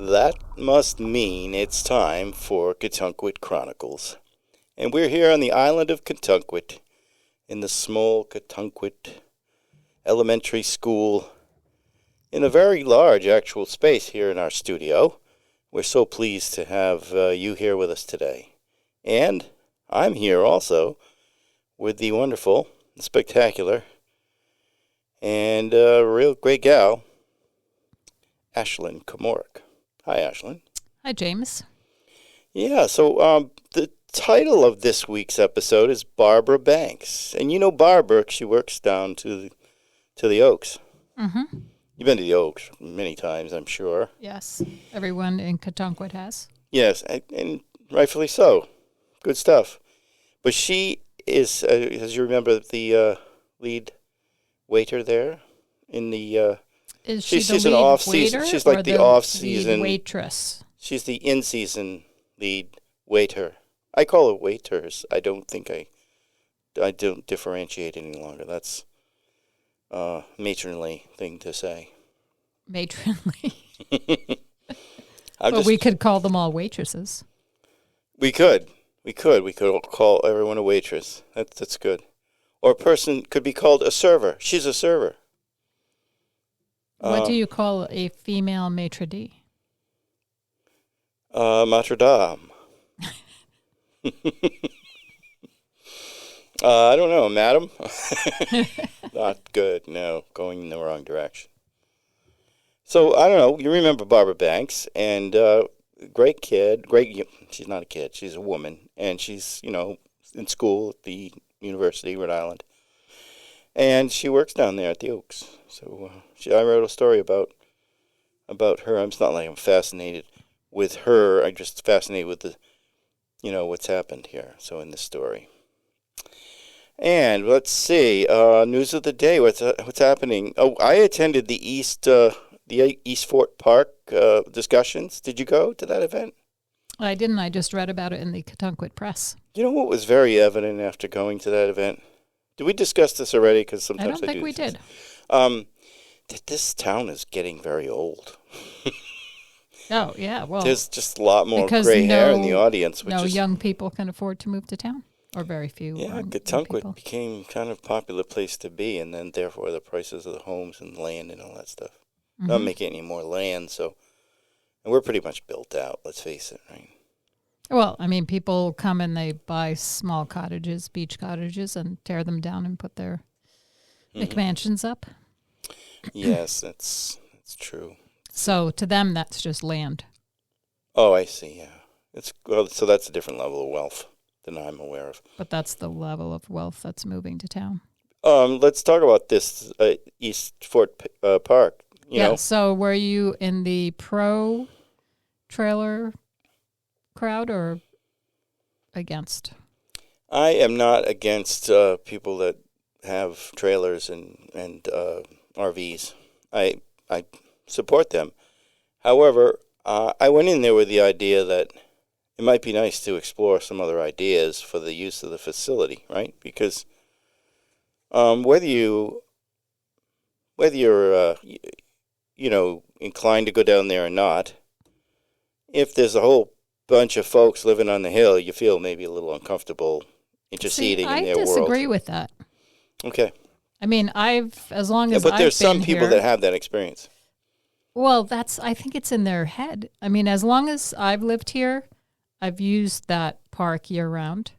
That must mean it's time for Katunkwit Chronicles. And we're here on the island of Katunkwit, in the small Katunkwit Elementary School, in a very large actual space here in our studio. We're so pleased to have you here with us today. And I'm here also with the wonderful, spectacular, and real great gal, Ashlyn Komorick. Hi, Ashlyn. Hi, James. Yeah, so the title of this week's episode is Barbara Banks. And you know Barbara, she works down to the Oaks. Mm-hmm. You've been to the Oaks many times, I'm sure. Yes, everyone in Katunkwit has. Yes, and rightfully so. Good stuff. But she is, as you remember, the lead waiter there in the... Is she the she's lead an off-season. waiter She's like or the off-season lead waitress. She's the in-season lead waiter. I call her waiters. I don't differentiate any longer. That's a matronly thing to say. Matronly. But we could call them all waitresses. We could call everyone a waitress. That's good. Or a person could be called a server. She's a server. What do you call a female maitre d'? Maitre dame. I don't know, madam. Not good. No, going in the wrong direction. So, I don't know. You remember Barbara Banks, and great kid. She's not a kid. She's a woman, and she's, in school at the University of Rhode Island. And she works down there at the Oaks. So I wrote a story about her. It's not like I'm fascinated with her. I'm just fascinated with the, what's happened here. So in this story. And let's see, news of the day. What's happening? Oh, I attended the East Fort Park discussions. Did you go to that event? I didn't. I just read about it in the Katunkwit Press. You know what was very evident after going to that event? Did we discuss this already? Because sometimes I don't think we did. That this town is getting very old. Oh, yeah. Well, there's just a lot more gray hair in the audience. Young people can afford to move to town, or very few. Yeah, Katunkwit became kind of a popular place to be, and then therefore the prices of the homes and land and all that stuff. Mm-hmm. Not making any more land, and we're pretty much built out. Let's face it, right? Well, I mean, people come and they buy small cottages, beach cottages, and tear them down and put their McMansions up. Yes, that's true. So to them, that's just land. Oh, I see. Yeah, so that's a different level of wealth than I'm aware of. But that's the level of wealth that's moving to town. Let's talk about this East Fort Park. You know. So were you in the pro trailer crowd or against? I am not against people that have trailers and RVs. I support them. However, I went in there with the idea that it might be nice to explore some other ideas for the use of the facility, right? Because whether you're inclined to go down there or not, if there's a whole bunch of folks living on the hill, you feel maybe a little uncomfortable interceding in their world. I disagree with that. Okay. I mean, but there's some people that have that experience. Well, I think it's in their head. I mean, as long as I've lived here, I've used that park year round.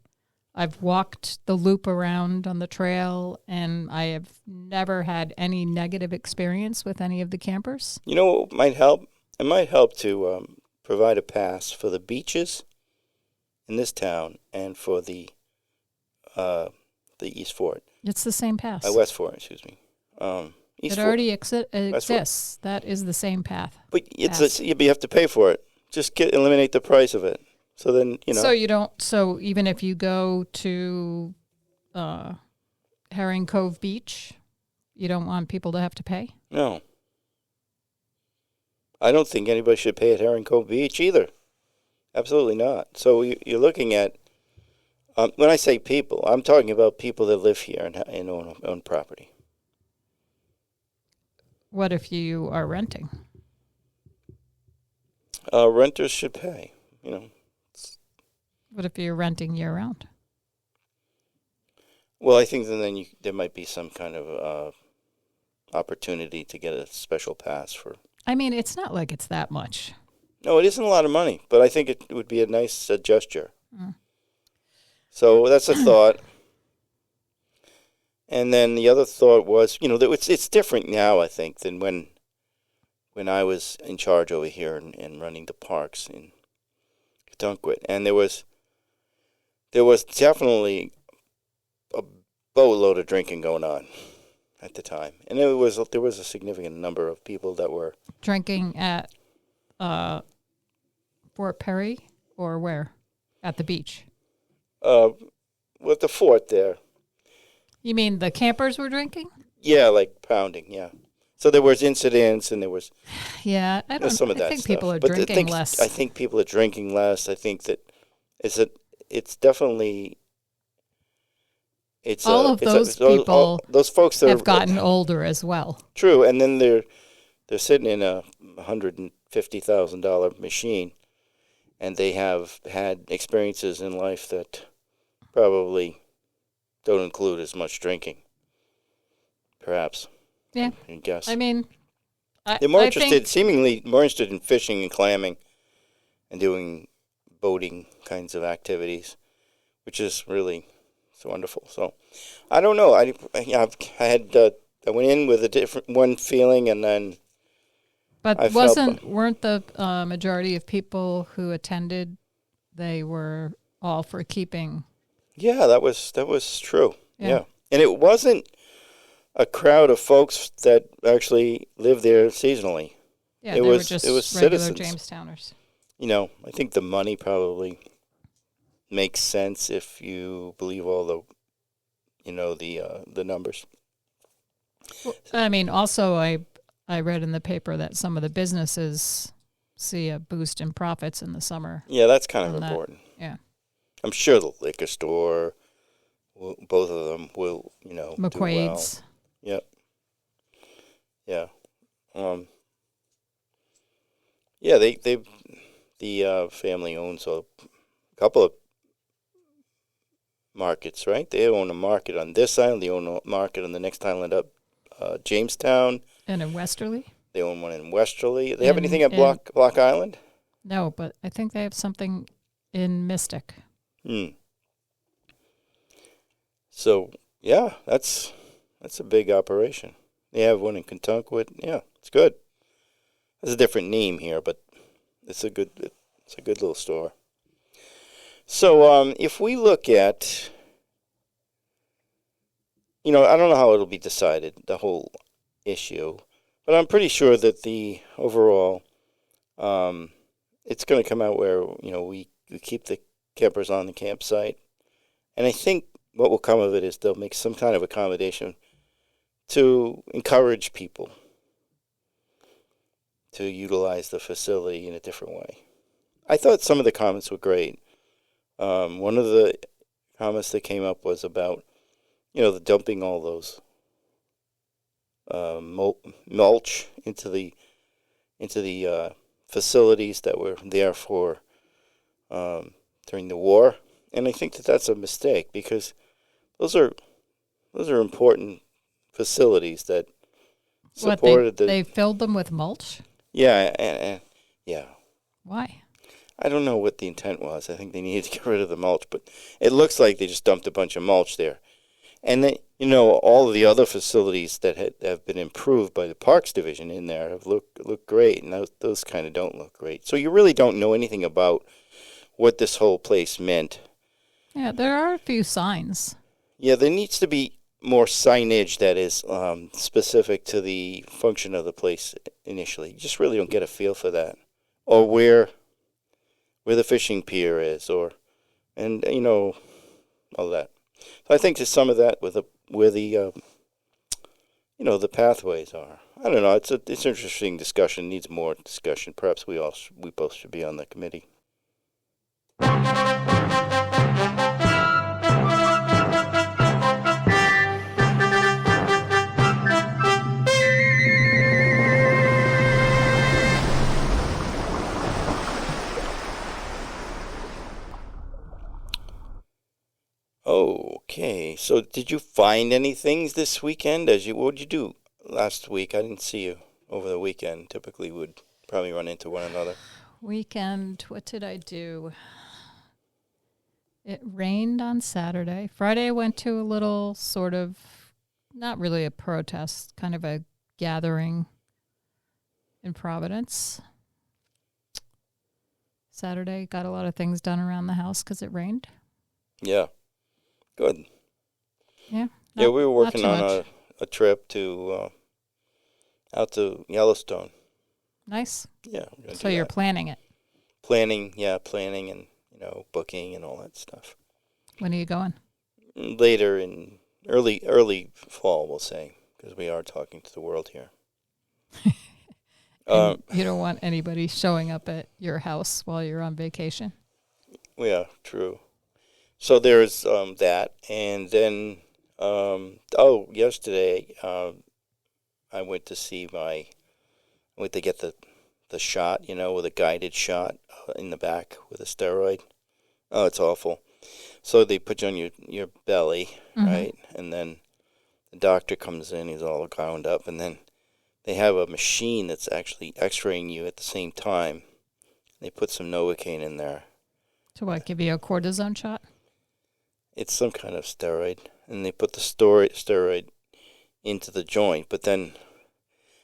I've walked the loop around on the trail, and I have never had any negative experience with any of the campers. You know what might help? It might help to provide a pass for the beaches in this town and for the East Fort. It's the same pass. West Fort, excuse me. It already exists. That is the same path. But you have to pay for it. Just eliminate the price of it. So then, So you don't. So even if you go to Herring Cove Beach, you don't want people to have to pay? No. I don't think anybody should pay at Herring Cove Beach either. Absolutely not. So you're looking at, when I say people, I'm talking about people that live here and own property. What if you are renting? Renters should pay. You know. What if you're renting year round? Well, I think that then there might be some kind of opportunity to get a special pass for. I mean, it's not like it's that much. No, it isn't a lot of money, but I think it would be a nice gesture. So that's a thought. And then the other thought was, it's different now, I think, than when I was in charge over here and running the parks in Catunquit. And there was definitely a boatload of drinking going on at the time. And there was a significant number of people that were drinking at Fort Perry or where? At the beach? With the fort there. You mean the campers were drinking? Yeah, like pounding, yeah. So there was incidents and there was some of that think stuff. people are But drinking less. I think people are drinking less. I think that it's definitely those people those folks that have gotten older as well. True, and then they're sitting in a $150,000 machine, and they have had experiences in life that probably don't include as much drinking. Perhaps. Yeah. I guess. I mean, they're seemingly more interested in fishing and clamming and doing boating kinds of activities, which is really so wonderful. So, I don't know. I went in with a different one feeling, and then. But weren't the majority of people who attended, they were all for keeping? Yeah, that was true. Yeah. And it wasn't a crowd of folks that actually live there seasonally. Yeah, it were was just regular citizens. Jamestowners. I think the money probably makes sense if you believe all the numbers. Well, I mean, also I read in the paper that some of the businesses see a boost in profits in the summer. Yeah, that's kind of important. Yeah. I'm sure the liquor store, both of them will, McQuaid's. Do well. Yep. Yeah. Yeah, the family owns a couple of markets, right? They own a market on this island. They own a market on the next island up, Jamestown. And in Westerly? They own one in Westerly. They have anything at Block Island? No, but I think they have something in Mystic. So, yeah, that's a big operation. They have one in Catunquit. Yeah, it's good. There's a different name here, but it's a good little store. So, if we look at, I don't know how it'll be decided, the whole issue, but I'm pretty sure that the overall, it's going to come out where, we keep the campers on the campsite. And I think what will come of it is they'll make some kind of accommodation to encourage people to utilize the facility in a different way. I thought some of the comments were great. One of the comments that came up was about, the dumping all those mulch into the facilities that were there for during the war, and I think that that's a mistake because those are important facilities that supported they filled them with mulch. Yeah, yeah. Why? I don't know what the intent was. I think they needed to get rid of the mulch, but it looks like they just dumped a bunch of mulch there. And then, all of the other facilities that have been improved by the Parks Division in there have look great, and those kind of don't look great. So you really don't know anything about what this whole place meant. Yeah, there are a few signs. Yeah, there needs to be more signage that is specific to the function of the place initially. You just really don't get a feel for that, or where the fishing pier is, all that. So I think there's some of that where the pathways are. I don't know. It's an interesting discussion. It needs more discussion. Perhaps we both should be on the committee. So did you find any things this weekend? What did you do last week? I didn't see you over the weekend. Typically, would probably run into one another. Weekend, what did I do? It rained on Saturday. Friday, I went to a little sort of, not really a protest, kind of a gathering in Providence. Saturday, got a lot of things done around the house because it rained. Yeah, good. Yeah. Yeah, we were working on much. a trip to out to Yellowstone. Nice. Yeah, we're gonna So do you're that. planning it. Planning and booking and all that stuff. When are you going? Later in early fall, we'll say, because we are talking to the world here. And you don't want anybody showing up at your house while you're on vacation. Yeah, true. So there's that, and then yesterday I went to get the shot, with a guided shot in the back with a steroid. Oh, it's awful. So they put you on your belly, right? And then the doctor comes in, he's all gowned up, and then they have a machine that's actually x-raying you at the same time. They put some Novocaine in there. To what, give you a cortisone shot? It's some kind of steroid, and they put the steroid into the joint. But then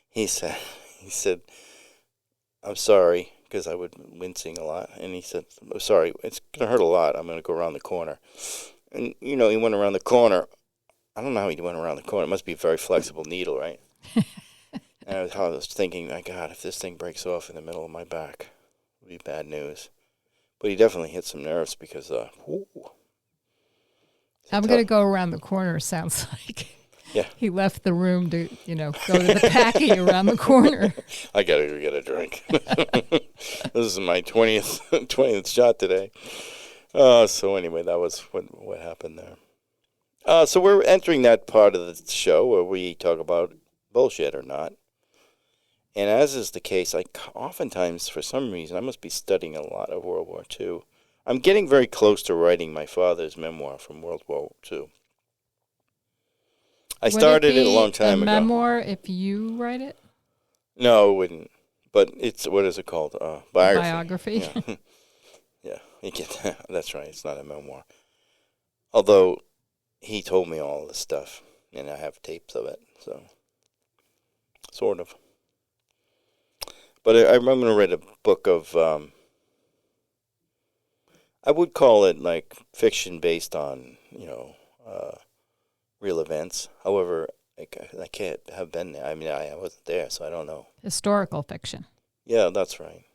he said, "I'm sorry," because I was wincing a lot, and he said, "I'm sorry, it's gonna hurt a lot. I'm gonna go around the corner." And he went around the corner. I don't know how he went around the corner. It must be a very flexible needle, right? And I was thinking, my God, if this thing breaks off in the middle of my back, it would be bad news. But he definitely hit some nerves because, I'm going to go around the corner, sounds like. Yeah. He left the room to, go to the packy around the corner. I got to go get a drink. This is my 20th shot today. So anyway, that was what happened there. So we're entering that part of the show where we talk about bullshit or not. And as is the case, oftentimes, for some reason, I must be studying a lot of World War II. I'm getting very close to writing my father's memoir from World War II. I started it a long time ago. A memoir if you write it? No, it wouldn't. But it's, what is it called? Biography. Yeah. Yeah, you get that. That's right. It's not a memoir. Although he told me all this stuff, and I have tapes of it, so sort of. But I'm going to write a book of, I would call it like fiction based on, real events. However, I can't have been there. I mean, I wasn't there, so I don't know. Historical fiction. Yeah, that's right.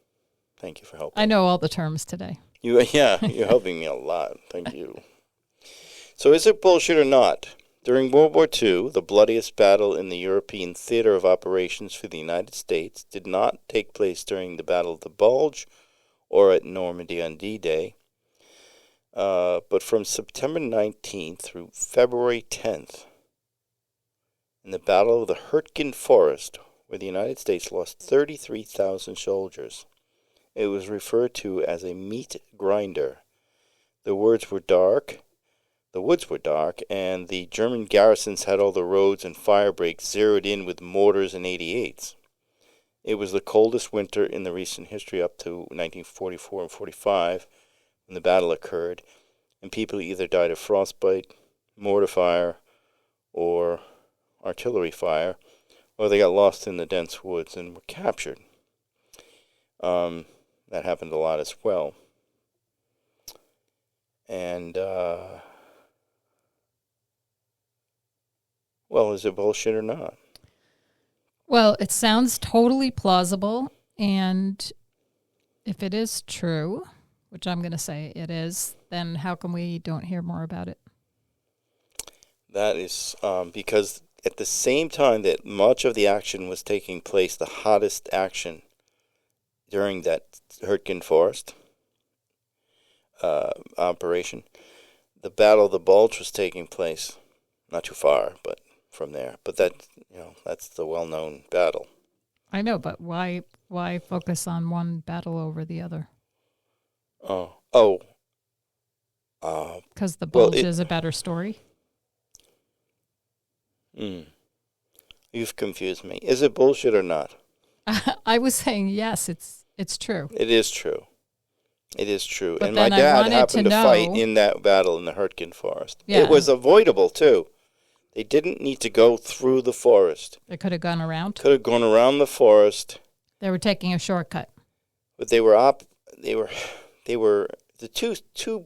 Thank you for helping. I know all the terms today. You're helping me a lot. Thank you. So is it bullshit or not? During World War II, the bloodiest battle in the European theater of operations for the United States did not take place during the Battle of the Bulge or at Normandy on D-Day, but from September 19th through February 10th, in the Battle of the Hurtgen Forest, where the United States lost 33,000 soldiers. It was referred to as a meat grinder. The woods were dark, and the German garrisons had all the roads and fire breaks zeroed in with mortars and 88s. It was the coldest winter in the recent history up to 1944 and 45 when the battle occurred, and people either died of frostbite, mortar fire, or artillery fire, or they got lost in the dense woods and were captured. That happened a lot as well. And, well, is it bullshit or not? Well, it sounds totally plausible, and if it is true, which I'm going to say it is, then how come we don't hear more about it? That is because at the same time that much of the action was taking place, the hottest action during that Hurtgen Forest operation, the Battle of the Bulge was taking place, not too far, but from there. But that's the well-known battle. I know, but why focus on one battle over the other? Because the Bulge is a better story? Mm. You've confused me. Is it bullshit or not? I was saying yes, it's true. It is true. It is true. But and my then I dad wanted happened to to fight know- in that battle in the Hurtgen Forest. Yeah. It was avoidable, too. They didn't need to go through the forest. They could have gone around. Could have gone around the forest. They were taking a shortcut. But they were the two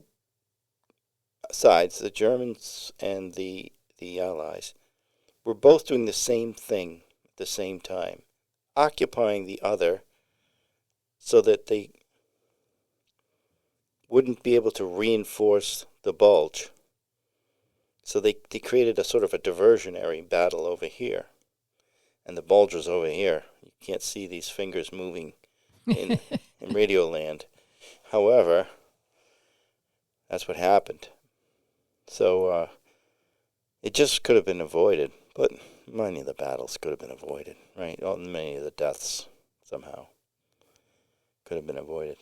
sides, the Germans and the Allies, were both doing the same thing at the same time, occupying the other so that they wouldn't be able to reinforce the bulge. So they created a sort of a diversionary battle over here. And the bulge was over here. You can't see these fingers moving in radio land. However, that's what happened. So it just could have been avoided. But many of the battles could have been avoided, right? Many of the deaths somehow could have been avoided.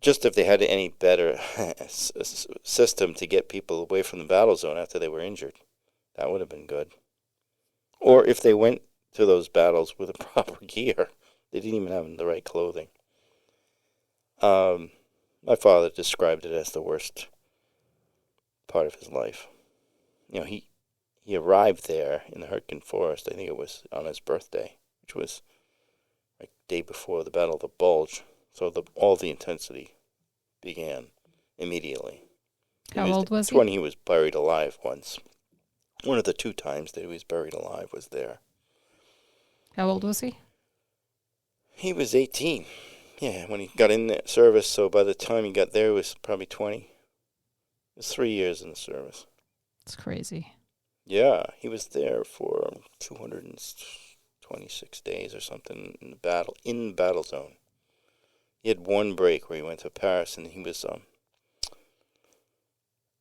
Just if they had any better system to get people away from the battle zone after they were injured, that would have been good. Or if they went to those battles with the proper gear, they didn't even have the right clothing. My father described it as the worst part of his life. You know, he arrived there in the Hurtgen Forest, I think it was on his birthday, which was like the day before the Battle of the Bulge. So all the intensity began immediately. How old was he? When he was buried alive once. One of the 2 times that he was buried alive was there. How old was he? He was 18. Yeah, when he got in the service, so by the time he got there, he was probably 20. It was 3 years in the service. It's crazy. Yeah, he was there for 226 days or something in the battle zone. He had one break where he went to Paris, and he was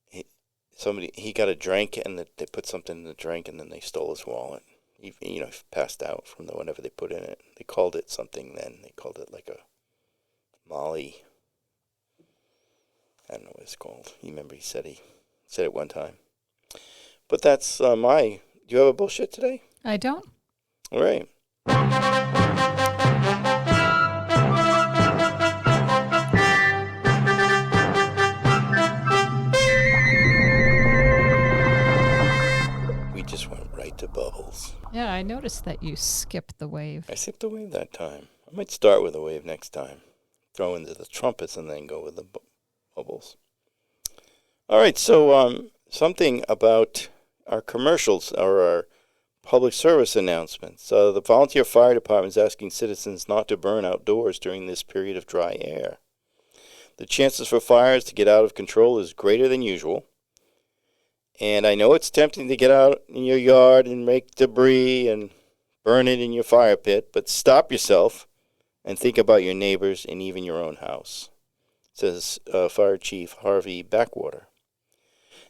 he got a drink, and they put something in the drink, and then they stole his wallet. He passed out from whatever they put in it. They called it something then. They called it like a Molly. I don't know what it's called. He said it one time. But that's do you have a bullshit today? I don't. All right. We just went right to bubbles. Yeah, I noticed that you skipped the wave. I skipped the wave that time. I might start with a wave next time. Throw into the trumpets and then go with the bubbles. All right, so something about our commercials or our public service announcements. The volunteer fire department is asking citizens not to burn outdoors during this period of dry air. The chances for fires to get out of control is greater than usual. And I know it's tempting to get out in your yard and make debris and burn it in your fire pit, but stop yourself and think about your neighbors and even your own house, says Fire Chief Harvey Backwater.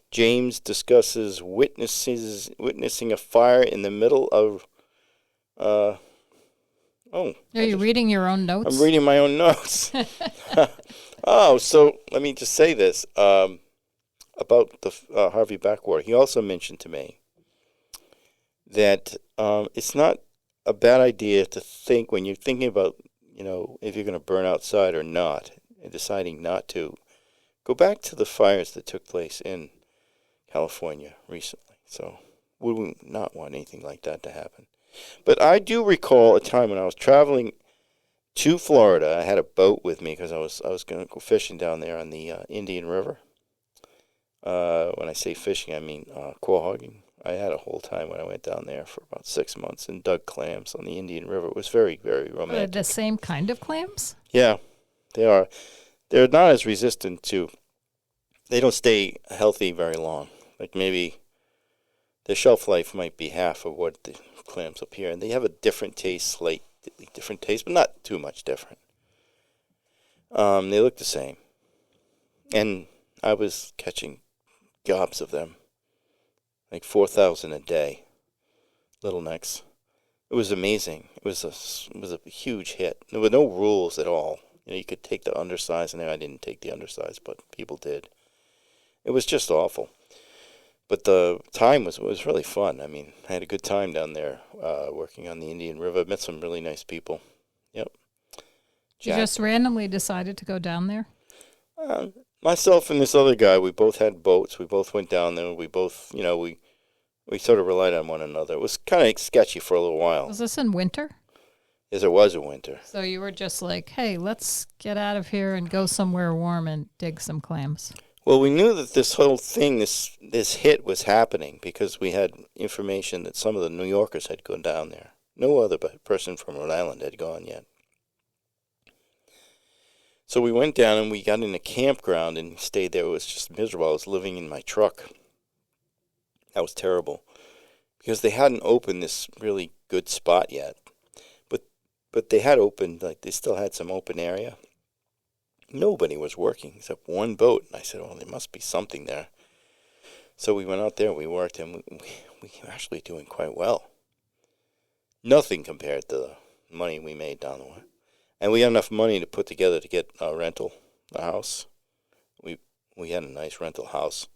James discusses witnessing a fire in the middle of... Are you reading your own notes? I'm reading my own notes. So let me just say this about the Harvey Backwater. He also mentioned to me that it's not a bad idea to think when you're thinking about, if you're going to burn outside or not, and deciding not to, go back to the fires that took place in California recently. So we would not want anything like that to happen. But I do recall a time when I was traveling to Florida. I had a boat with me because I was going to go fishing down there on the Indian River. When I say fishing, I mean quahogging. I had a whole time when I went down there for about 6 months and dug clams on the Indian River. It was very, very romantic. The same kind of clams? Yeah, they are. They're not as resistant to... They don't stay healthy very long. Like maybe the shelf life might be half of what the clams up here. And they have a different taste, slightly different taste, but not too much different. They look the same. And I was catching gobs of them. Like 4,000 a day. Little necks. It was amazing. It was a huge hit. There were no rules at all. You could take the undersize, and I didn't take the undersize, but people did. It was just awful. But the time was really fun. I mean, I had a good time down there working on the Indian River. Met some really nice people. Yep. You just randomly decided to go down there? Myself and this other guy, we both had boats. We both went down there. We both, we sort of relied on one another. It was kind of sketchy for a little while. Was this in winter? Yes, it was in winter. So you were just like, hey, let's get out of here and go somewhere warm and dig some clams. Well, we knew that this whole thing, this hit was happening because we had information that some of the New Yorkers had gone down there. No other person from Rhode Island had gone yet. So we went down and we got in a campground and stayed there. It was just miserable. I was living in my truck. That was terrible because they hadn't opened this really good spot yet. But they had opened, like they still had some open area. Nobody was working except one boat. And I said, well, there must be something there. So we went out there and we worked, and we were actually doing quite well. Nothing compared to the money we made down the way. And we had enough money to put together to get a rental, a house. We had a nice rental house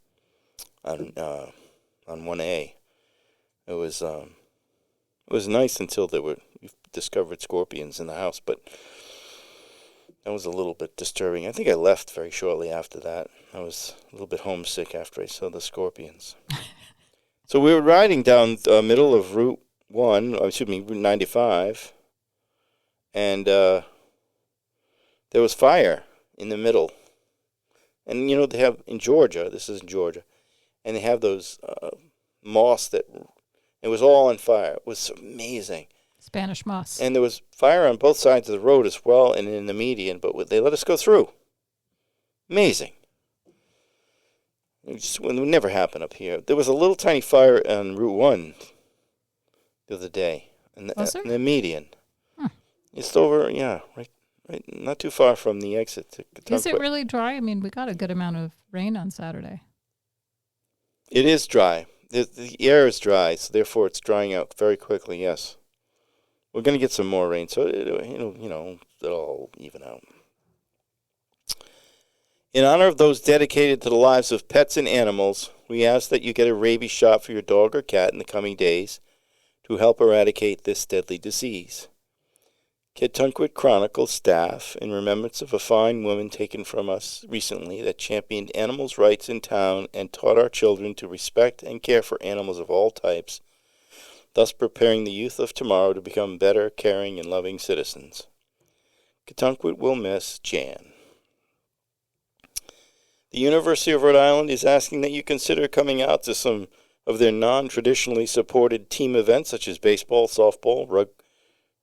on 1A. It was nice until we discovered scorpions in the house, but that was a little bit disturbing. I think I left very shortly after that. I was a little bit homesick after I saw the scorpions. So we were riding down the middle of Route 95, and there was fire in the middle. And, they have in Georgia, this is in Georgia, and they have those moss that, it was all on fire. It was amazing. Spanish moss. And there was fire on both sides of the road as well and in the median, but they let us go through. Amazing. It would never happen up here. There was a little tiny fire on Route 1 the other day. In the median. Huh. It's over, right, not too far from the exit to Kentucky. Is it really dry? I mean, we got a good amount of rain on Saturday. It is dry. The air is dry, so therefore it's drying out very quickly, yes. We're going to get some more rain, so it'll all even out. In honor of those dedicated to the lives of pets and animals, we ask that you get a rabies shot for your dog or cat in the coming days to help eradicate this deadly disease. Ketunquit Chronicle staff, in remembrance of a fine woman taken from us recently that championed animals' rights in town and taught our children to respect and care for animals of all types, thus preparing the youth of tomorrow to become better, caring, and loving citizens. Ketunquit will miss Jan. The University of Rhode Island is asking that you consider coming out to some of their non-traditionally supported team events such as baseball, softball,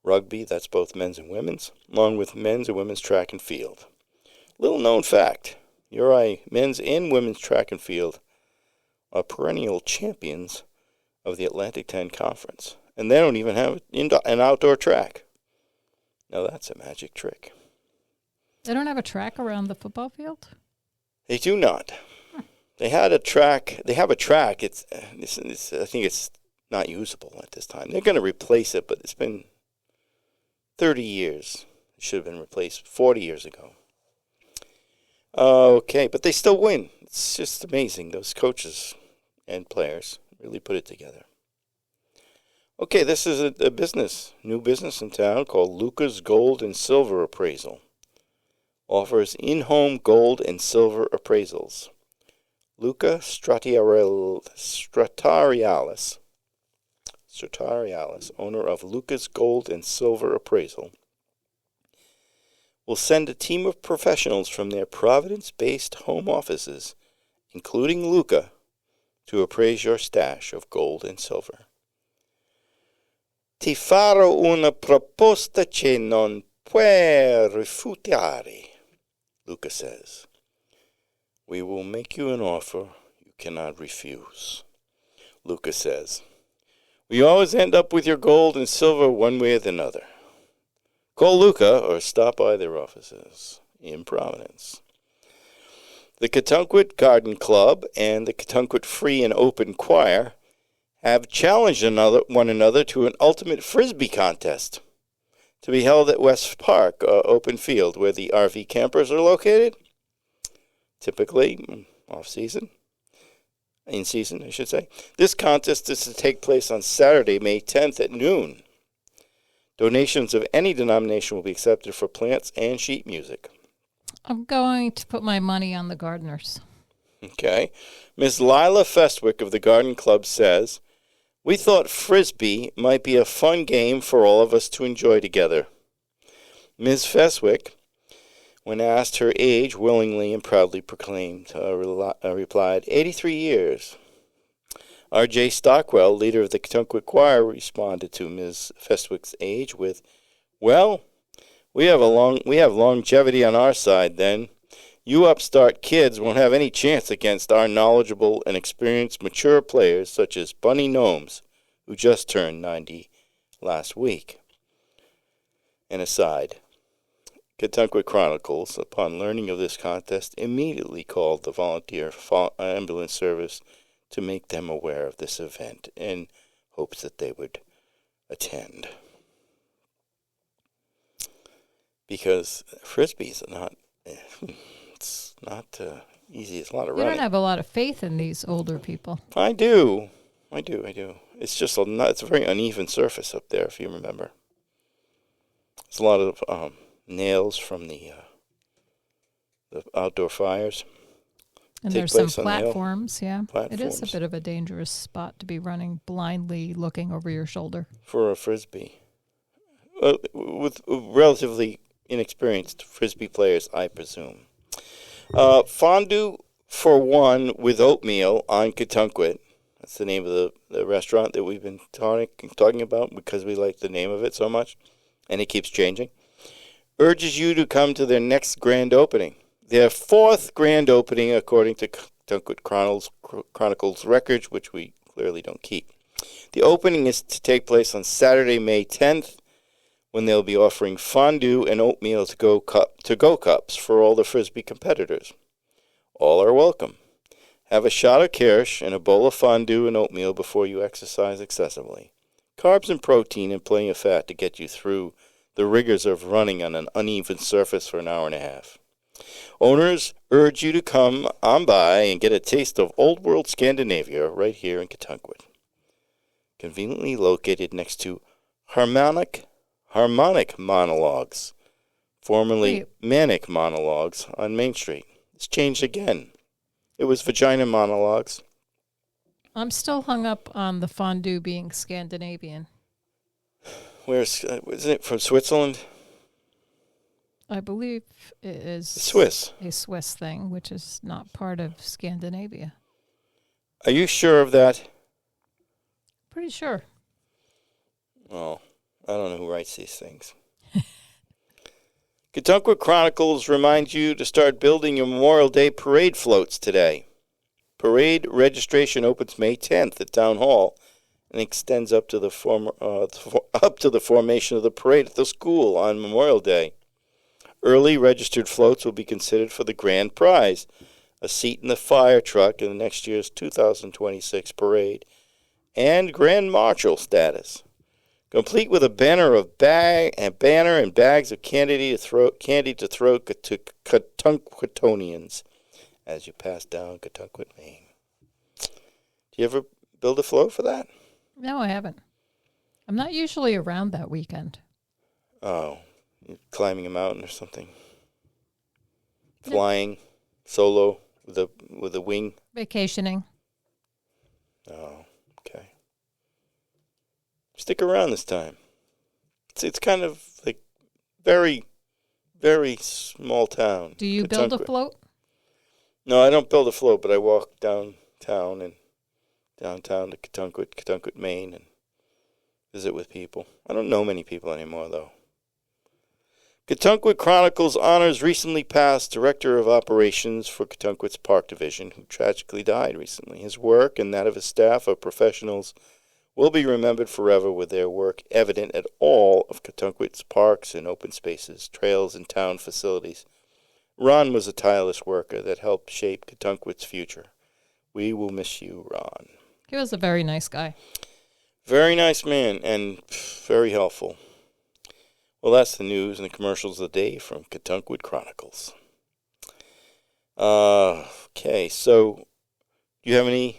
rugby, that's both men's and women's, along with men's and women's track and field. Little known fact, URI men's and women's track and field are perennial champions of the Atlantic 10 Conference, and they don't even have an outdoor track. Now that's a magic trick. They don't have a track around the football field? They do not. They had a track. They have a track. I think it's not usable at this time. They're going to replace it, but it's been 30 years. It should have been replaced 40 years ago. Okay, but they still win. It's just amazing. Those coaches and players really put it together. Okay, this is a new business in town called Luca's Gold and Silver Appraisal. Offers in-home gold and silver appraisals. Luca Stratarialis, owner of Luca's Gold and Silver Appraisal, will send a team of professionals from their Providence-based home offices, including Luca, to appraise your stash of gold and silver. Ti farò una proposta che non puoi rifiutare, Luca says. We will make you an offer you cannot refuse, Luca says. We always end up with your gold and silver one way or another. Call Luca or stop by their offices in Providence. The Ketunquit Garden Club and the Ketunquit Free and Open Choir have challenged one another to an ultimate frisbee contest to be held at West Park, open field, where the RV campers are located, typically off-season. in season, I should say. This contest is to take place on Saturday, May 10th at noon. Donations of any denomination will be accepted for plants and sheet music. I'm going to put my money on the gardeners. Okay. Ms. Lila Festwick of the Garden Club says, "We thought Frisbee might be a fun game for all of us to enjoy together." Ms. Festwick, when asked her age, willingly and proudly replied, 83 years. R.J. Stockwell, leader of the Katunkwit Choir, responded to Ms. Festwick's age with, "Well, we have longevity on our side then. You upstart kids won't have any chance against our knowledgeable and experienced mature players such as Bunny Gnomes, who just turned 90 last week." An aside, Katunkwit Chronicles, upon learning of this contest, immediately called the volunteer ambulance service to make them aware of this event in hopes that they would attend. Because Frisbee's not, it's not easy. It's a lot of You running. don't have a lot of faith in these older people. I do. It's just it's a very uneven surface up there, if you remember. There's a lot of nails from the outdoor fires. And Take there's some place on the hill. platforms, yeah. It is a Platforms. bit of a dangerous spot to be running blindly looking over your shoulder. For a Frisbee. With relatively inexperienced Frisbee players, I presume. Fondue for one with oatmeal on Katunkwit. That's the name of the restaurant that we've been talking about because we like the name of it so much, and it keeps changing. Urges you to come to their next grand opening. Their fourth grand opening, according to Katunkwit Chronicles records, which we clearly don't keep. The opening is to take place on Saturday, May 10th, when they'll be offering fondue and oatmeal to-go cups for all the Frisbee competitors. All are welcome. Have a shot of kirsch and a bowl of fondue and oatmeal before you exercise excessively. Carbs and protein and plenty of fat to get you through the rigors of running on an uneven surface for an hour and a half. Owners urge you to come on by and get a taste of old world Scandinavia right here in Katunkwit. Conveniently located next to Harmonic Monologues, formerly Manic Monologues on Main Street. It's changed again. It was Vagina Monologues. I'm still hung up on the fondue being Scandinavian. Isn't it from Switzerland? I believe it is Swiss. a Swiss thing, which is not part of Scandinavia. Are you sure of that? Pretty sure. Well, I don't know who writes these things. Katunkwit Chronicles reminds you to start building your Memorial Day parade floats today. Parade registration opens May 10th at Town Hall and extends up to the formation of the parade at the school on Memorial Day. Early registered floats will be considered for the grand prize, a seat in the fire truck in the next year's 2026 parade, and Grand Marshal status, complete with a banner and bags of candy to throw to Katunkwitonians as you pass down Katunkwit, Maine. Do you ever build a float for that? No, I haven't. I'm not usually around that weekend. Oh, you're climbing a mountain or something. Flying solo with a wing. Vacationing. Oh, okay. Stick around this time. It's kind of like very, very small town. Do you build a float? No, I don't build a float, but I walk downtown to Katunkwit, Maine, and visit with people. I don't know many people anymore, though. Katunkwit Chronicles honors recently passed Director of Operations for Katunkwit's Park Division, who tragically died recently. His work and that of his staff of professionals will be remembered forever, with their work evident at all of Katunkwit's parks and open spaces, trails, and town facilities. Ron was a tireless worker that helped shape Katunkwit's future. We will miss you, Ron. He was a very nice guy. Very nice man and very helpful. Well, that's the news and the commercials of the day from Katunkwit Chronicles. Okay, so do you have any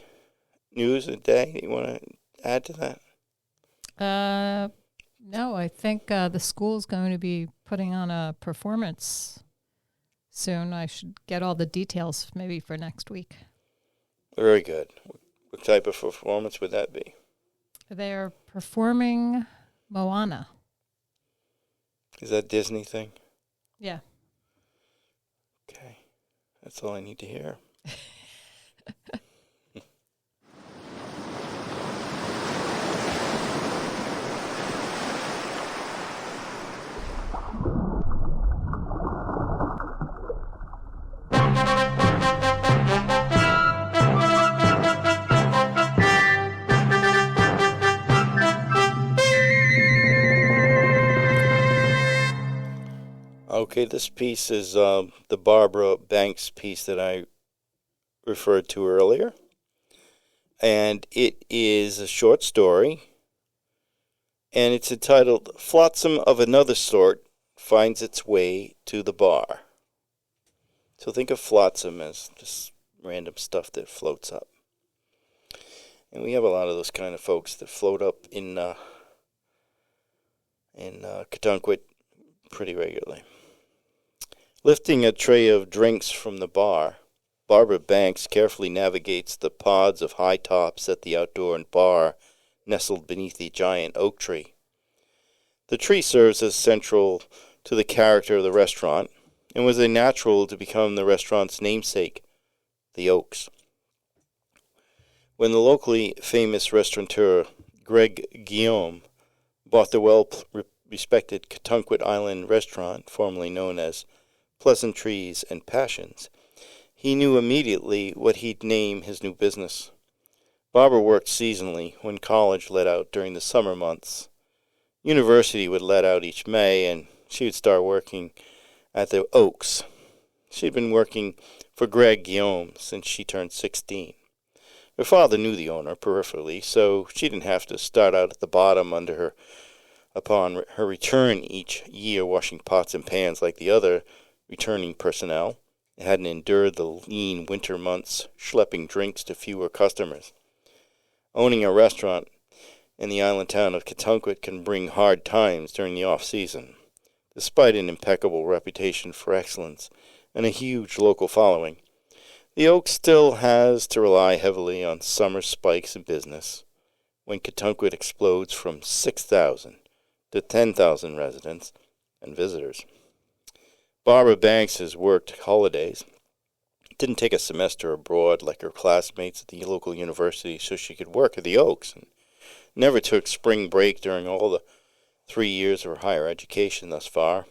news a day that you want to add to that? No, I think the school's going to be putting on a performance soon. I should get all the details maybe for next week. Very good. What type of performance would that be? They're performing Moana. Is that a Disney thing? Yeah. Okay. That's all I need to hear. Okay, this piece is the Barbara Banks piece that I referred to earlier. And it is a short story. And it's entitled Flotsam of Another Sort Finds Its Way to the Bar. So think of flotsam as just random stuff that floats up. And we have a lot of those kind of folks that float up in Catunquit pretty regularly. Lifting a tray of drinks from the bar, Barbara Banks carefully navigates the pods of high tops at the outdoor bar nestled beneath the giant oak tree. The tree serves as central to the character of the restaurant and was a natural to become the restaurant's namesake, the Oaks. When the locally famous restaurateur Greg Guillaume bought the well-respected Catunquit Island restaurant, formerly known as Pleasantries and Passions, he knew immediately what he'd name his new business. Barbara worked seasonally when college let out during the summer months. University would let out each May, and she would start working at the Oaks. She'd been working for Greg Guillaume since she turned 16. Her father knew the owner peripherally, so she didn't have to start out at the bottom upon her return each year washing pots and pans like the other returning personnel. It hadn't endured the lean winter months, schlepping drinks to fewer customers. Owning a restaurant in the island town of Catunquit can bring hard times during the off-season. Despite an impeccable reputation for excellence and a huge local following, the Oak still has to rely heavily on summer spikes in business when Catunquit explodes from 6,000 to 10,000 residents and visitors. Barbara Banks has worked holidays, didn't take a semester abroad like her classmates at the local university so she could work at the Oaks, and never took spring break during all the 3 years of her higher education thus far,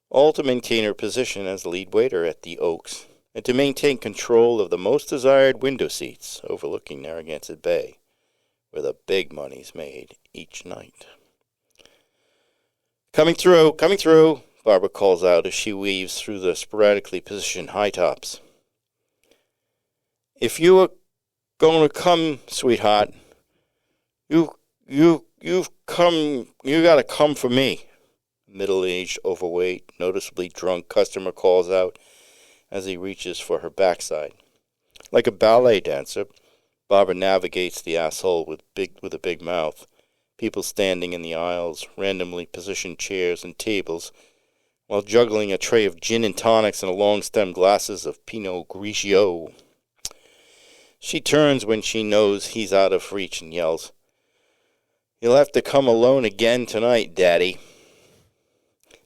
all to maintain her position as lead waiter at the Oaks, and to maintain control of the most desired window seats overlooking Narragansett Bay, where the big money's made each night. Coming through, Barbara calls out as she weaves through the sporadically positioned high tops. If you are going to come, sweetheart, you've got to come for me. Middle-aged, overweight, noticeably drunk customer calls out as he reaches for her backside. Like a ballet dancer, Barbara navigates the asshole with a big mouth. People standing in the aisles, randomly positioned chairs and tables, while juggling a tray of gin and tonics and long-stemmed glasses of Pinot Grigio. She turns when she knows he's out of reach and yells, "You'll have to come alone again tonight, Daddy."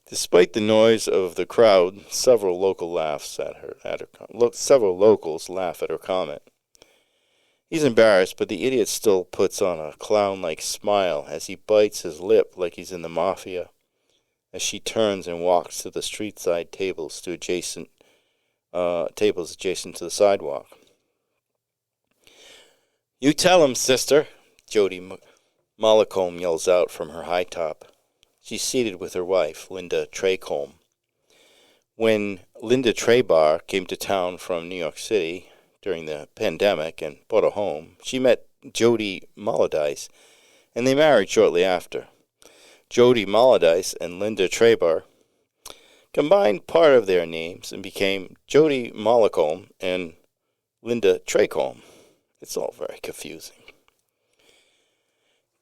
Despite the noise of the crowd, several locals laugh at her comment. He's embarrassed, but the idiot still puts on a clown-like smile as he bites his lip like he's in the mafia, as she turns and walks to the street-side tables adjacent to the sidewalk. "You tell him, sister," Jody Mollicombe yells out from her high top. She's seated with her wife, Linda Traycombe. When Linda Traybar came to town from New York City during the pandemic and bought a home, she met Jody Molodice, and they married shortly after. Jody Molodice and Linda Traybar combined part of their names and became Jody Mollicombe and Linda Traycombe. It's all very confusing.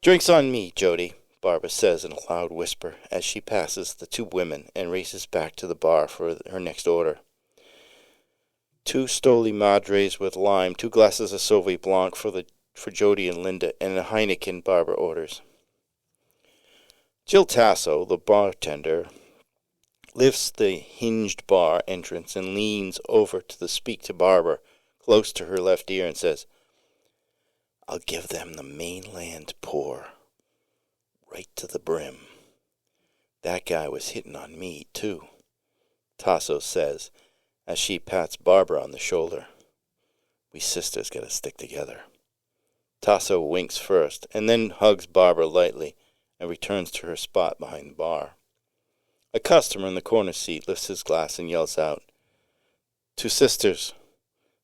Drinks on me, Jody, Barbara says in a loud whisper as she passes the two women and races back to the bar for her next order. 2 Stoli Madres with lime, 2 glasses of Sauve Blanc for Jody and Linda, and a Heineken, Barbara orders. Jill Tasso, the bartender, lifts the hinged bar entrance and leans over to speak to Barbara close to her left ear and says, I'll give them the mainland pour, right to the brim. That guy was hitting on me, too, Tasso says, as she pats Barbara on the shoulder. We sisters gotta stick together. Tasso winks first, and then hugs Barbara lightly, and returns to her spot behind the bar. A customer in the corner seat lifts his glass and yells out, To sisters.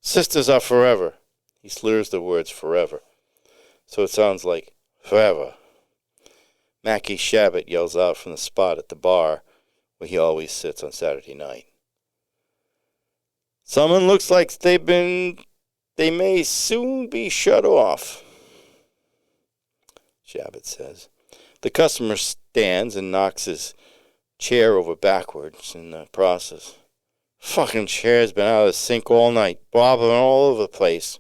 Sisters are forever. He slurs the words forever, so it sounds like forever. Mackie Shabbat yells out from the spot at the bar where he always sits on Saturday night. Someone looks like they may soon be shut off, Shabbat says. The customer stands and knocks his chair over backwards in the process. Fucking chair's been out of the sink all night, bobbing all over the place.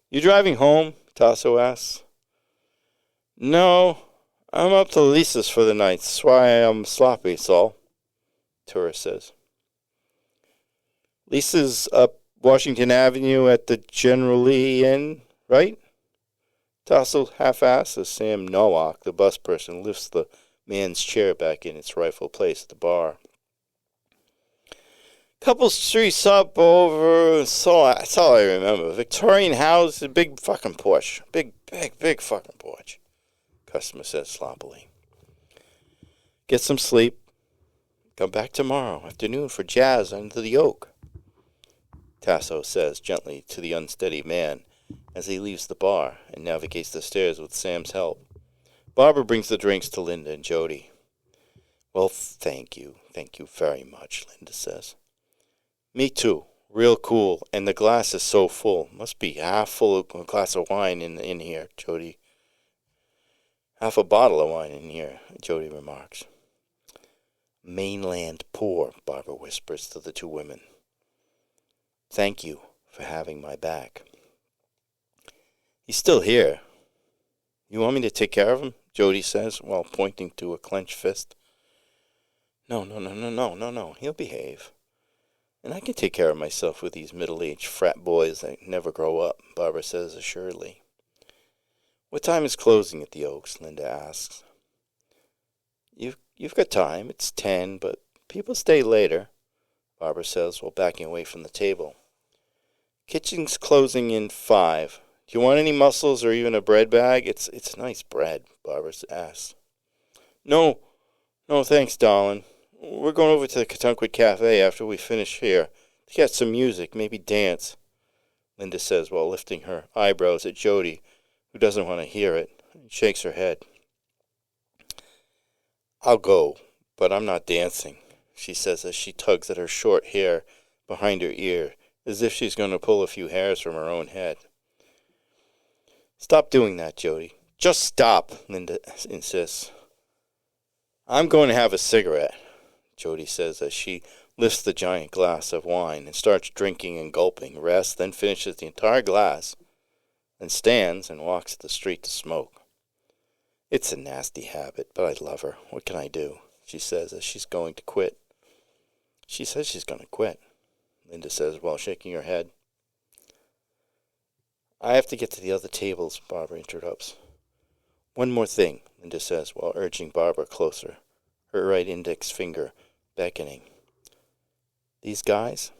You driving home? Tasso asks. No, I'm up to Lisa's for the night. That's why I'm sloppy, Saul, tourist says. Lisa's up Washington Avenue at the General Lee Inn, right? Tasso half-asks as Sam Nowak, the bus person, lifts the man's chair back in its rightful place at the bar. Couple streets up over, that's all I remember. Victorian house, a big fucking porch. Big fucking porch, customer says sloppily. Get some sleep. Come back tomorrow afternoon for jazz under the oak, Tasso says gently to the unsteady man as he leaves the bar and navigates the stairs with Sam's help. Barbara brings the drinks to Linda and Jody. Well, thank you very much, Linda says. Me too, real cool, and the glass is so full. Must be half full of a glass of wine in here, Jody. Half a bottle of wine in here, Jody remarks. Mainland pour, Barbara whispers to the two women. Thank you for having my back. He's still here. You want me to take care of him? Jody says while pointing to a clenched fist. No. He'll behave. And I can take care of myself with these middle-aged frat boys that never grow up, Barbara says assuredly. What time is closing at the Oaks? Linda asks. You've got time. It's 10, but people stay later, Barbara says while backing away from the table. Kitchen's closing in 5. Do you want any mussels or even a bread bag? It's nice bread, Barbara asks. No, thanks, darling. We're going over to the Katunkwit Cafe after we finish here to get some music, maybe dance, Linda says while lifting her eyebrows at Jody, who doesn't want to hear it, and shakes her head. I'll go, but I'm not dancing, she says as she tugs at her short hair behind her ear, as if she's going to pull a few hairs from her own head. Stop doing that, Jody. Just stop, Linda insists. I'm going to have a cigarette, Jody says as she lifts the giant glass of wine and starts drinking and gulping, rests, then finishes the entire glass, then stands and walks to the street to smoke. It's a nasty habit, but I love her. What can I do? She says as she's going to quit. She says she's going to quit, Linda says while shaking her head. I have to get to the other tables, Barbara interrupts. One more thing, Linda says while urging Barbara closer, her right index finger beckoning. These guys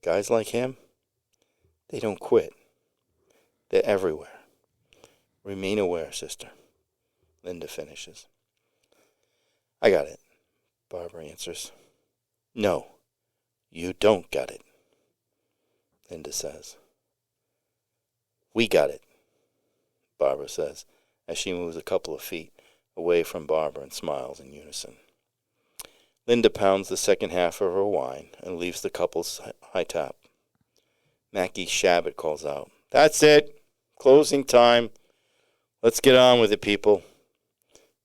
like him, they don't quit. They're everywhere. Remain aware, sister, Linda finishes. I got it, Barbara answers. No, you don't got it, Linda says. We got it, Barbara says, as she moves a couple of feet away from Barbara and smiles in unison. Linda pounds the second half of her wine and leaves the couple's high top. Mackie Shabbat calls out, That's it. Closing time. Let's get on with it, people.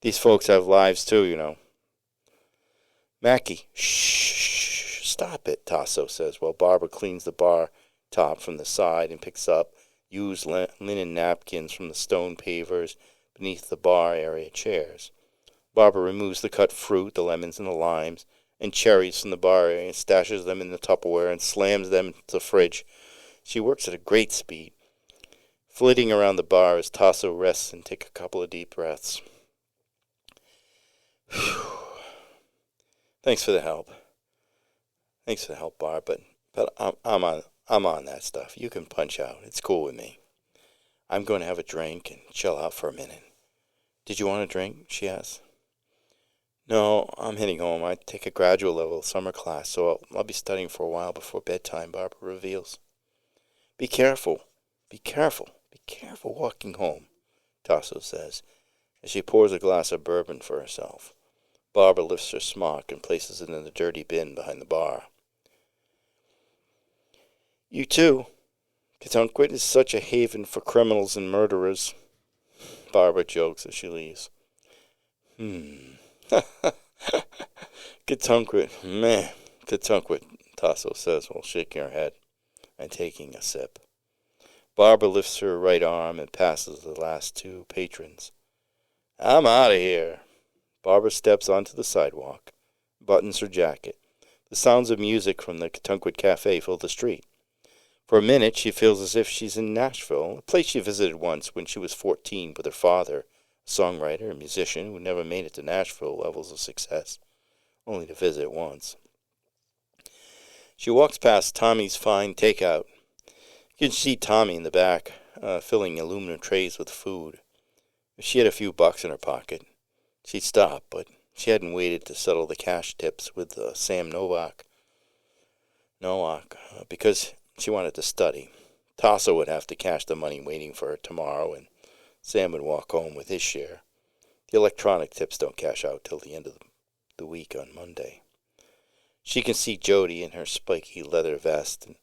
These folks have lives too, you know. Mackie, shh, stop it, Tasso says, while Barbara cleans the bar top from the side and picks up used linen napkins from the stone pavers beneath the bar area chairs. Barbara removes the cut fruit, the lemons and the limes, and cherries from the bar area and stashes them in the Tupperware and slams them into the fridge. She works at a great speed, flitting around the bar as Tasso rests and takes a couple of deep breaths. Thanks for the help. Thanks for the help, Barb, but I'm on that stuff. You can punch out. It's cool with me. I'm going to have a drink and chill out for a minute. Did you want a drink? She asks. No, I'm heading home. I take a graduate level summer class, so I'll be studying for a while before bedtime, Barbara reveals. Be careful. Be careful. Be careful walking home, Tasso says, as she pours a glass of bourbon for herself. Barbara lifts her smock and places it in the dirty bin behind the bar. You too. Katunkwit is such a haven for criminals and murderers, Barbara jokes as she leaves. Katunkwit, meh. Katunkwit, Tasso says while shaking her head and taking a sip. Barbara lifts her right arm and passes the last two patrons. I'm out of here. Barbara steps onto the sidewalk, buttons her jacket. The sounds of music from the Katunkwit Cafe fill the street. For a minute, she feels as if she's in Nashville, a place she visited once when she was 14 with her father, a songwriter and musician who never made it to Nashville levels of success, only to visit once. She walks past Tommy's Fine Takeout. You can see Tommy in the back, filling aluminum trays with food. If she had a few bucks in her pocket, she'd stop, but she hadn't waited to settle the cash tips with Sam Nowak, because she wanted to study. Tasso would have to cash the money waiting for her tomorrow, and Sam would walk home with his share. The electronic tips don't cash out till the end of the week on Monday. She can see Jody in her spiky leather vest and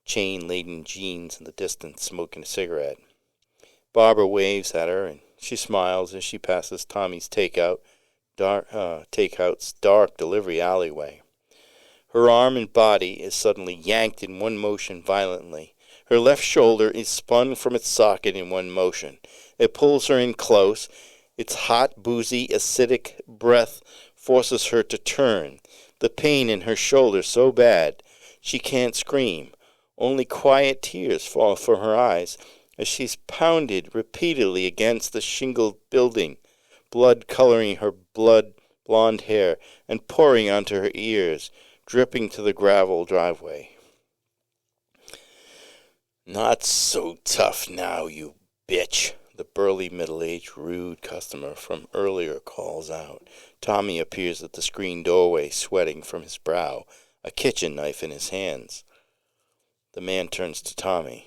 chain-laden jeans in the distance smoking a cigarette. Barbara waves at her, and she smiles as she passes Tommy's Takeout's dark delivery alleyway. Her arm and body is suddenly yanked in one motion violently. Her left shoulder is spun from its socket in one motion. It pulls her in close. Its hot, boozy, acidic breath forces her to turn. The pain in her shoulder so bad she can't scream. Only quiet tears fall from her eyes as she's pounded repeatedly against the shingled building, blood coloring her blonde hair and pouring onto her ears, dripping to the gravel driveway. Not so tough now, you bitch, the burly, middle-aged, rude customer from earlier calls out. Tommy appears at the screen doorway, sweating from his brow, a kitchen knife in his hands. The man turns to Tommy.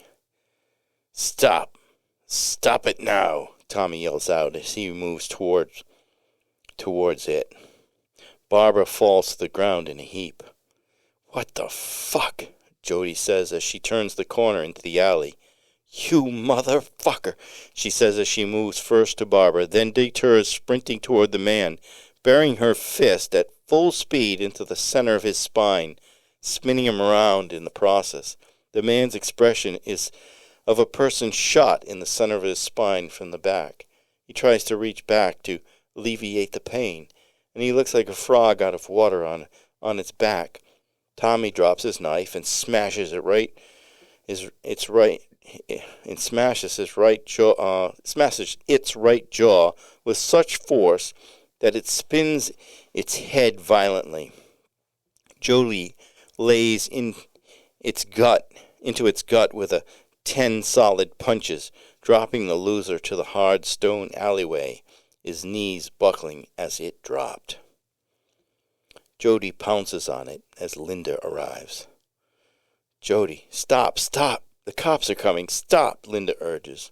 Stop! Stop it now! Tommy yells out as he moves towards it. Barbara falls to the ground in a heap. What the fuck? Jody says as she turns the corner into the alley. You motherfucker, she says as she moves first to Barbara, then deters, sprinting toward the man, burying her fist at full speed into the center of his spine, spinning him around in the process. The man's expression is of a person shot in the center of his spine from the back. He tries to reach back to alleviate the pain, and he looks like a frog out of water on its back. Tommy drops his knife and smashes its right jaw with such force that it spins its head violently. Jody lays into its gut with 10 solid punches, dropping the loser to the hard stone alleyway, his knees buckling as it dropped. Jody pounces on it as Linda arrives. Jody, stop! The cops are coming! Stop! Linda urges.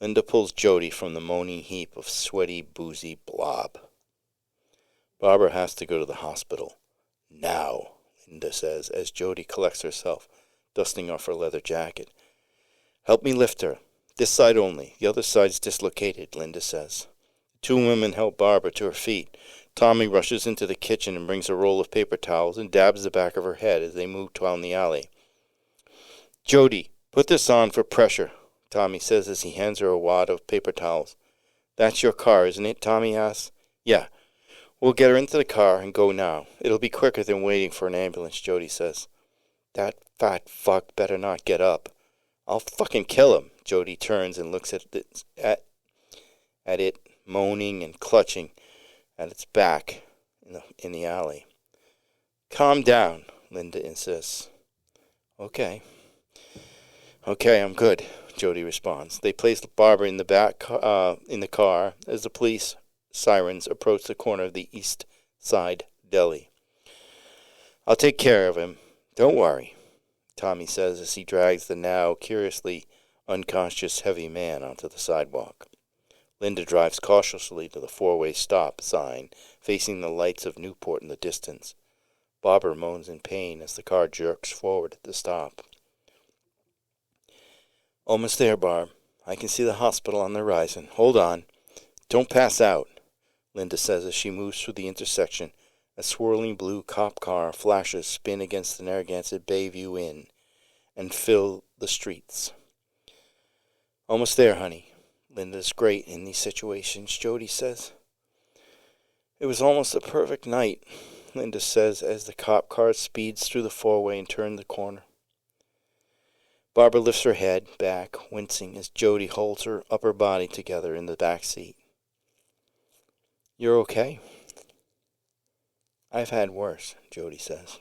Linda pulls Jody from the moaning heap of sweaty, boozy blob. Barbara has to go to the hospital. Now, Linda says as Jody collects herself, dusting off her leather jacket. Help me lift her. This side only. The other side's dislocated, Linda says. The two women help Barbara to her feet. Tommy rushes into the kitchen and brings a roll of paper towels and dabs the back of her head as they move down the alley. Jody, put this on for pressure, Tommy says as he hands her a wad of paper towels. That's your car, isn't it? Tommy asks. Yeah. We'll get her into the car and go now. It'll be quicker than waiting for an ambulance, Jody says. That fat fuck better not get up. I'll fucking kill him. Jody turns and looks at it, moaning and clutching at its back in the alley. Calm down, Linda insists. Okay, I'm good, Jody responds. They place Barbara in the car as the police sirens approach the corner of the East Side Deli. I'll take care of him. Don't worry, Tommy says as he drags the now curiously unconscious heavy man onto the sidewalk. Linda drives cautiously to the four-way stop sign facing the lights of Newport in the distance. Barbara moans in pain as the car jerks forward at the stop. Almost there, Barb. I can see the hospital on the horizon. Hold on. Don't pass out, Linda says as she moves through the intersection. A swirling blue cop car flashes spin against the Narragansett Bayview Inn and fill the streets. Almost there, honey. Linda's great in these situations, Jody says. It was almost a perfect night, Linda says as the cop car speeds through the four-way and turns the corner. Barbara lifts her head back, wincing as Jody holds her upper body together in the back seat. You're okay? I've had worse, Jody says.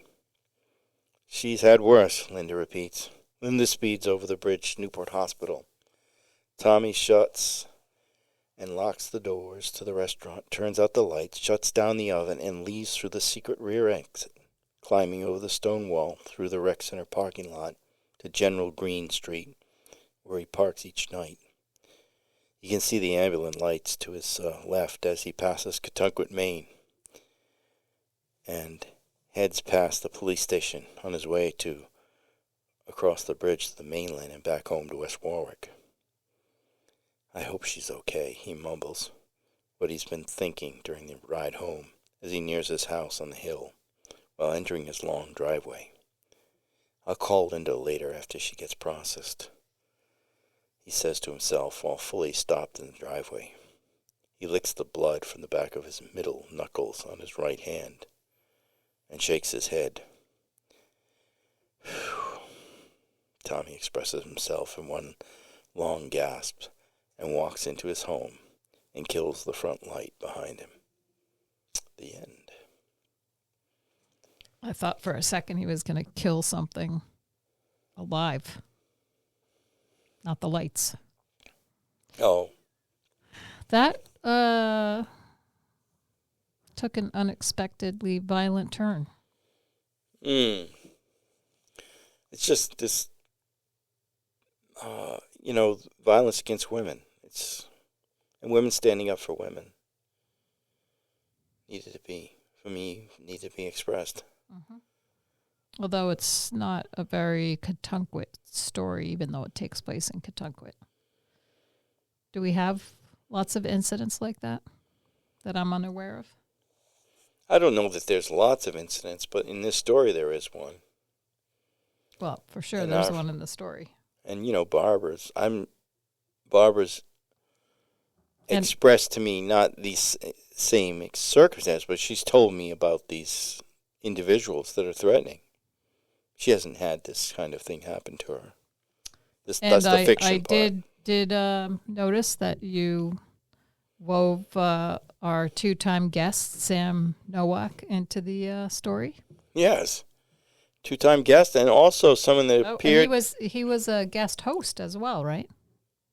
She's had worse, Linda repeats. Linda speeds over the bridge to Newport Hospital. Tommy shuts and locks the doors to the restaurant, turns out the lights, shuts down the oven, and leaves through the secret rear exit, climbing over the stone wall through the rec center parking lot to General Green Street, where he parks each night. You can see the ambulance lights to his left as he passes Cattunquet, Maine, and heads past the police station on his way to across the bridge to the mainland and back home to West Warwick. I hope she's okay, he mumbles, what he's been thinking during the ride home as he nears his house on the hill while entering his long driveway. I'll call Linda later after she gets processed, he says to himself while fully stopped in the driveway. He licks the blood from the back of his middle knuckles on his right hand and shakes his head. Tommy expresses himself in one long gasp and walks into his home and kills the front light behind him. The end. I thought for a second he was going to kill something alive. Not the lights. Oh. That took an unexpectedly violent turn. It's just this, violence against women. And women standing up for women needed to be expressed. Mm-hmm. Although it's not a very Cattunquet story, even though it takes place in Cattunquet. Do we have lots of incidents like that I'm unaware of? I don't know that there's lots of incidents, but in this story there is one. Well, for sure, there's one in the story. And, Barbara's expressed to me not these same circumstances, but she's told me about these individuals that are threatening. She hasn't had this kind of thing happen to her. That's the fiction part. I did notice that you wove our two-time guest, Sam Nowak, into the story. Yes. Two-time guest, and also someone that appeared. He was a guest host as well, right?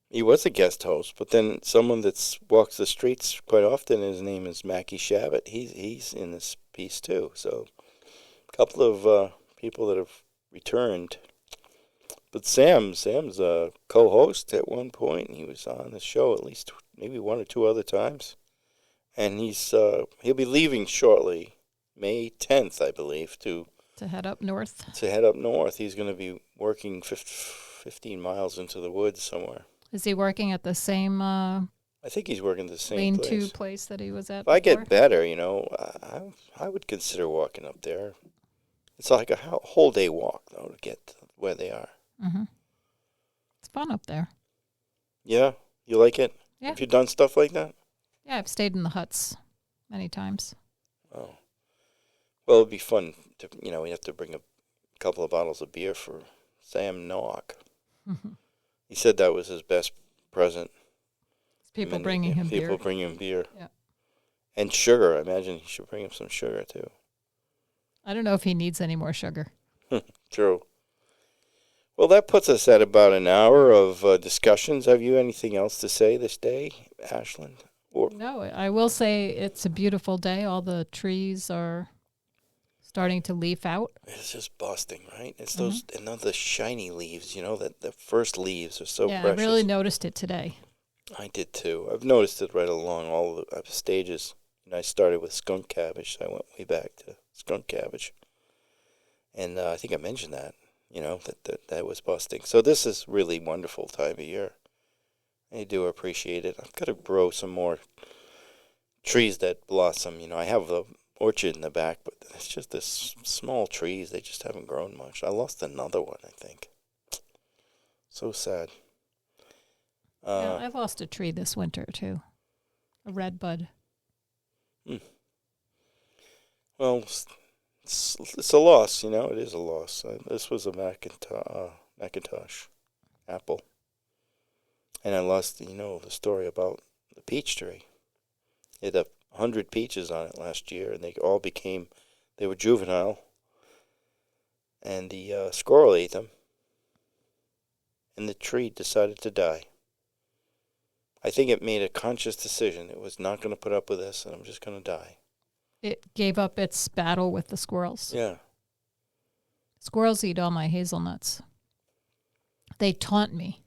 He was a guest host, but then someone that walks the streets quite often, his name is Mackie Shabbat. He's in this piece too. So a couple of people that have returned. But Sam's a co-host at one point. He was on the show at least maybe one or two other times. And he'll be leaving shortly, May 10th, I believe, to head up north. He's going to be working 15 miles into the woods somewhere. Is he working at the same I think he's working at the same lean-to place. place that he was at If I before? get better, I would consider walking up there. It's like a whole day walk, though, to get to where they are. Mm-hmm. It's fun up there. Yeah? You like it? Yeah. Have you done stuff like that? Yeah, I've stayed in the huts many times. Oh. Well, it'd be fun to, we have to bring a couple of bottles of beer for Sam Nock. Mm-hmm. He said that was his best present. People bringing him beer. People bring him beer. Yeah. And sugar. I imagine he should bring him some sugar, too. I don't know if he needs any more sugar. True. Well, that puts us at about an hour of discussions. Have you anything else to say this day, Ashland? No, I will say it's a beautiful day. All the trees are starting to leaf out. It's just busting, right? It's those the shiny leaves, that the first leaves are so precious. Yeah, I really noticed it today. I did too. I've noticed it right along all the stages. I started with skunk cabbage, so I went way back to skunk cabbage. And I think I mentioned that, that was busting. So this is really wonderful time of year. I do appreciate it. I've got to grow some more trees that blossom. I have the orchard in the back, but it's just this small trees. They just haven't grown much. I lost another one, I think. So sad. Yeah, I lost a tree this winter, too. A red bud. Well, it's a loss, it is a loss. This was a Macintosh apple. And I lost, the story about the peach tree. It had 100 peaches on it last year, and they were juvenile. And the squirrel ate them. And the tree decided to die. I think it made a conscious decision. It was not going to put up with this, and I'm just going to die. It gave up its battle with the squirrels. Yeah. Squirrels eat all my hazelnuts. They taunt me.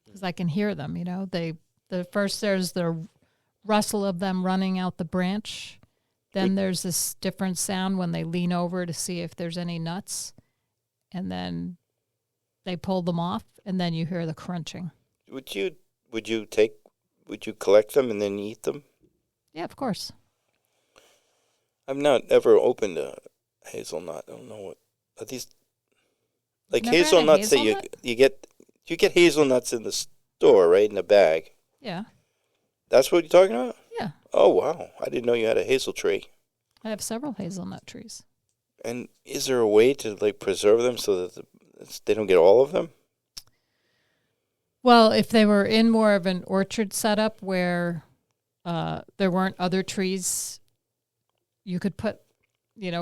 Because I can hear them, First there's the rustle of them running out the branch. Then there's this different sound when they lean over to see if there's any nuts. And then they pull them off, and then you hear the crunching. Would you collect them and then eat them? Yeah, of course. I've not ever opened a hazelnut. I don't know what are these. Like Never had a hazelnuts hazelnut? that you get hazelnuts in the store, right, in a bag. Yeah. That's what you're talking about? Yeah. Oh, wow. I didn't know you had a hazel tree. I have several hazelnut trees. And is there a way to preserve them so that they don't get all of them? Well, if they were in more of an orchard setup where there weren't other trees you could put,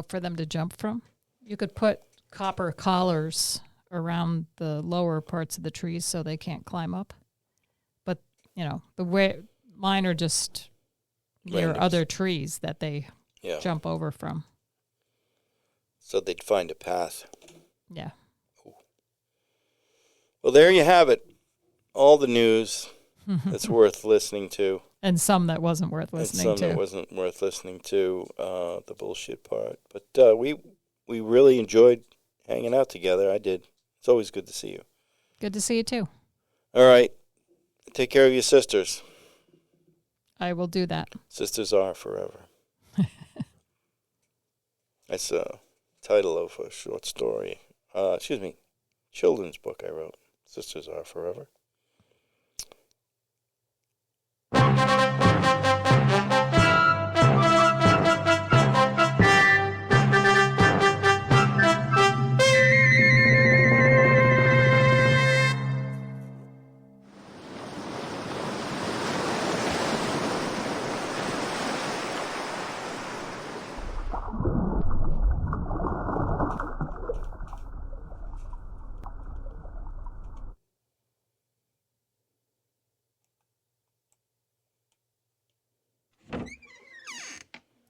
for them to jump from, you could put copper collars around the lower parts of the trees so they can't climb up. But, the way mine are just near other trees that they jump over from. So they'd find a path. Yeah. Well, there you have it. All the news that's worth listening to. And some that wasn't worth listening to. And some that wasn't worth listening to, the bullshit part. But we really enjoyed hanging out together. I did. It's always good to see you. Good to see you, too. All right. Take care of your sisters. I will do that. Sisters are forever. That's a title of a short story. Children's book I wrote. Sisters are forever.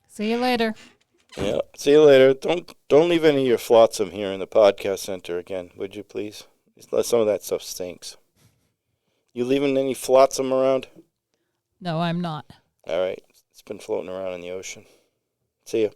See you later. Yeah. See you later. Don't leave any of your flotsam here in the podcast center again, would you please? Some of that stuff stinks. You leaving any flotsam around? No, I'm not. All right. It's been floating around in the ocean. See ya.